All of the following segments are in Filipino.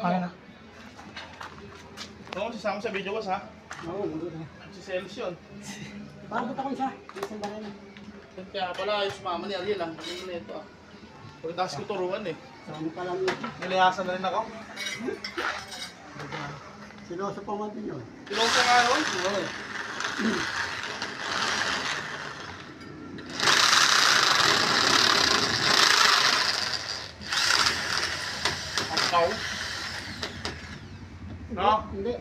Ano na? Oo, sasama sa video boss ha? Oo, hindi na. Si Celis yun. Parang ako isa. Isang baril na. Kaya pala yung sumama ni Ariel lang. Hindi mo na ito ah. Pagkatapos ko turuan eh. Sama pa lang yun. Nilayasan na rin ako. Siloso pa man din yun. Piloso nga ron. Oo. Pagkaw. No? Hindi.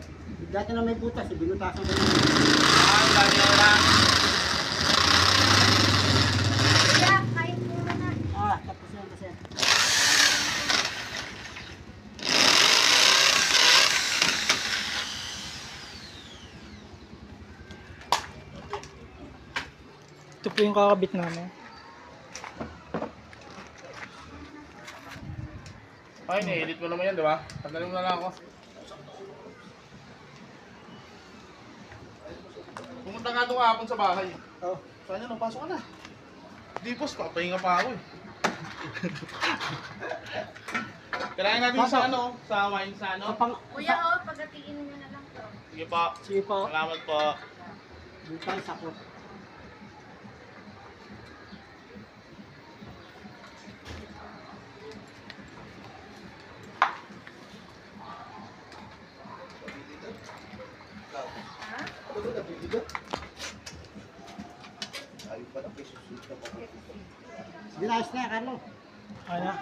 Dati na may butas. Binutasan ko yun. Lagi na lang. Kuya, kain muna na. Tapos yan kasi. Ito po yung kakabit namin. Ay, ni-edit mo naman yan, di ba? Tanggalin mo na lang ako. Pumunta nga doon kahapon sa bahay. Oo. Saan yan? Pasok ka na. Di boss, papahinga pa ako eh. Kailangan natin sa ano, sa wine sa ano. Kuya, oh, pagkatiin mo na lang to. Sige po. Sige po. Salamat po. Butas ako. Binayos na, Carlo. Ano na?